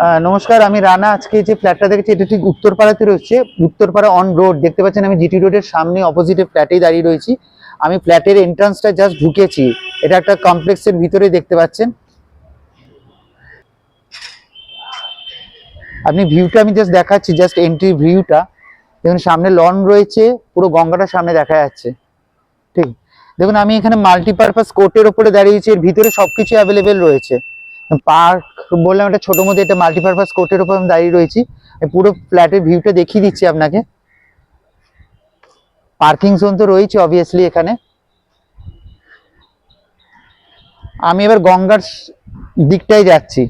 নমস্কার, আমি রানা। আজকে যে ফ্ল্যাটটা দেখেছি এটা ঠিক উত্তরপাড়াতে রয়েছে, উত্তরপাড়া অন রোড। দেখতে পাচ্ছেন আমি জিটি রোডের সামনে অপোজিটে ফ্ল্যাটেই দাঁড়িয়ে রয়েছি। আমি ফ্ল্যাটের এন্ট্রান্সটা জাস্ট ঢুকেছি। এটা একটা কমপ্লেক্সের ভিতরে দেখতে পাচ্ছেন আপনি। ভিউটা আমি জাস্ট দেখাচ্ছি, জাস্ট এন্ট্রি ভিউটা দেখুন। সামনে লন রয়েছে, পুরো গঙ্গাটা সামনে দেখা যাচ্ছে। ঠিক দেখুন, আমি এখানে মাল্টিপারপাস কোর্টের ওপরে দাঁড়িয়েছি। এর ভিতরে সবকিছু অ্যাভেলেবেল রয়েছে। পার্ক বললাম, এটা ছোট মধ্যে, এটা মাল্টিপারপাস কোর্টের উপর আমি দাঁড়িয়ে রয়েছি। পুরো ফ্ল্যাটের ভিউটা দেখিয়ে দিচ্ছি আপনাকে। পার্কিং জোন তো রয়েছে অবভিয়াসলি এখানে। আমি এবার গঙ্গার দিকটাই যাচ্ছি।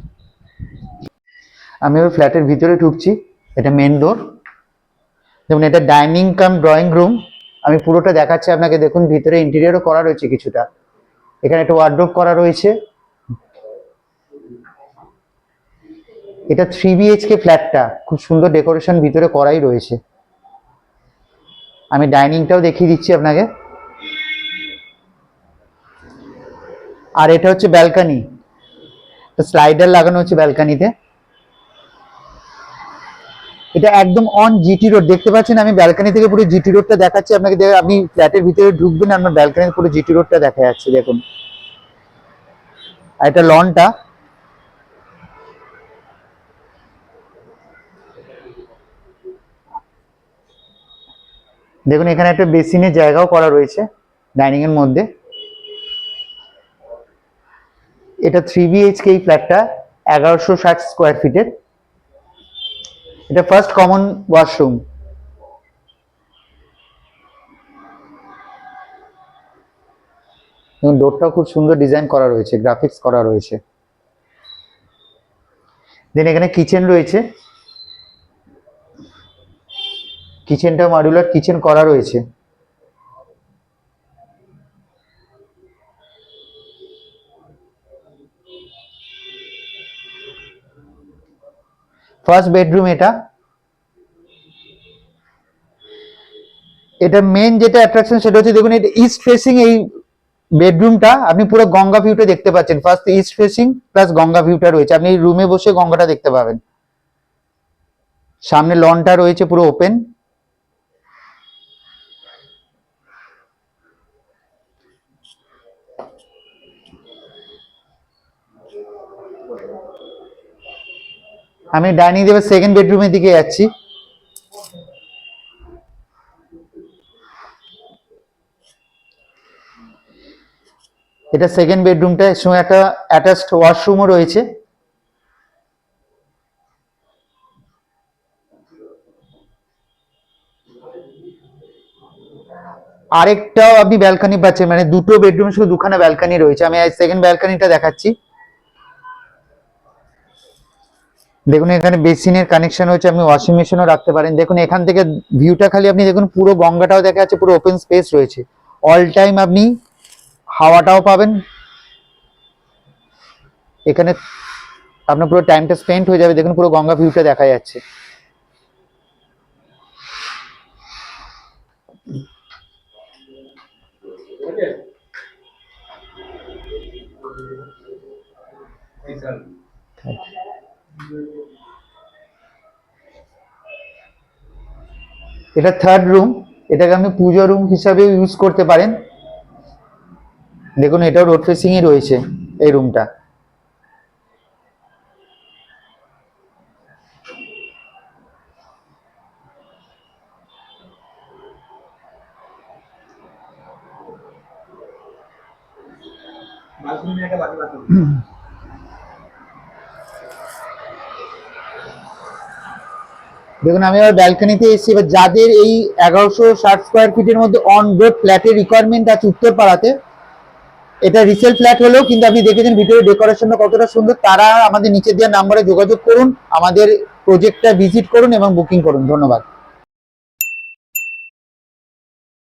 আমি এবার ফ্ল্যাটের ভিতরে ঢুকছি। এটা মেন ডোর। যেমন এটা ডাইনিং কাম ড্রয়িং রুম। আমি পুরোটা দেখাচ্ছি আপনাকে। দেখুন ভিতরে ইন্টেরিয়রও করা রয়েছে কিছুটা। এখানে একটা ওয়ার্ডরোব করা রয়েছে। এটা 3 BHK ফ্ল্যাটটা, খুব সুন্দর ডেকোরেশন ভিতরে করাই রয়েছে। আমি ডাইনিংটাও দেখিয়ে দিচ্ছি আপনাকে। আর এটা হচ্ছে ব্যালকনি, স্লাইডার লাগানো হচ্ছে ব্যালকনিতে। এটা একদম অন জিটি রোড, দেখতে পাচ্ছেন আমি ব্যালকনি থেকে পুরো জিটি রোডটা দেখাচ্ছি আপনাকে। আপনি ফ্ল্যাটের ভিতরে ঢুকবেন, আপনার ব্যালকনি পুরো জিটি রোডটা দেখা যাচ্ছে দেখুন। আর এটা লনটা দেখুন। এখানে একটা বেসিনের জায়গাও করা রয়েছে ডাইনিং এর মধ্যে। এটা 3 BHK এই ফ্ল্যাটটা, 1160 স্কোয়ার ফিটের। এটা ফার্স্ট কমন ওয়াশরুম। এবং ডোরটাও খুব সুন্দর ডিজাইন করা রয়েছে, গ্রাফিক্স করা রয়েছে। দেন এখানে কিচেন রয়েছে। কিচেনটা মডুলার কিচেন করা রয়েছে। ফার্স্ট বেডরুম এটা। এটা মেন যেটা অ্যাট্রাকশন সেটা হচ্ছে দেখুন, এটা ইস্ট ফেসিং। এই বেডরুমটা আপনি পুরো গঙ্গা ভিউটা দেখতে পাচ্ছেন। First east facing plus Ganga ভিউটা রয়েছে। আপনি রুমে বসে গঙ্গাটা দেখতে পাবেন। সামনে লনটা রয়েছে পুরো ওপেন। আমি ডাইনিং দেবে সেকেন্ড বেডরুমের দিকে যাচ্ছি। এটা সেকেন্ড বেডরুমটা, এর সঙ্গে একটা অ্যাটাচড ওয়াশরুমও রয়েছে। আরেকটাও আপনি ব্যালকনি পাচ্ছেন, মানে দুটো বেডরুম শুধু দুখানা ব্যালকনি রয়েছে। আমি সেকেন্ড ব্যালকনিটা দেখাচ্ছি। দেখুন এখানে বেসিনের কানেকশন হচ্ছে, আপনি ওয়াশিং মেশিনও রাখতে পারেন। দেখুন এখান থেকে ভিউটা খালি আপনি দেখুন, পুরো গঙ্গাটাও দেখা যাচ্ছে, পুরো ওপেন স্পেস রয়েছে। অল টাইম আপনি হাওয়াটাও পাবেন এখানে। আপনার পুরো টাইমটা স্পেন্ড হয়ে যাবে। দেখুন পুরো গঙ্গা ভিউটা দেখা যাচ্ছে। এটা থার্ড রুম। এটাকে আপনি পুজো রুম হিসাবে ইউজ করতে পারেন। দেখুন এটাও রোড ফেসিংই রয়েছে এই রুমটা। দেখুন আমি আবার ব্যালকনিতে এসেছি। এবার যাদের এই 1160 স্কোয়ার ফিটের মধ্যে অন রোড ফ্ল্যাটের রিকোয়ারমেন্ট আছে উত্তরপাড়াতে, এটা রিসেল ফ্ল্যাট হলেও কিন্তু আপনি দেখেছেন ভিতরে ডেকোরেশনটা কতটা সুন্দর, তারা আমাদের নিচে দেওয়া নাম্বারে যোগাযোগ করুন, আমাদের প্রজেক্টটা ভিজিট করুন এবং বুকিং করুন। ধন্যবাদ।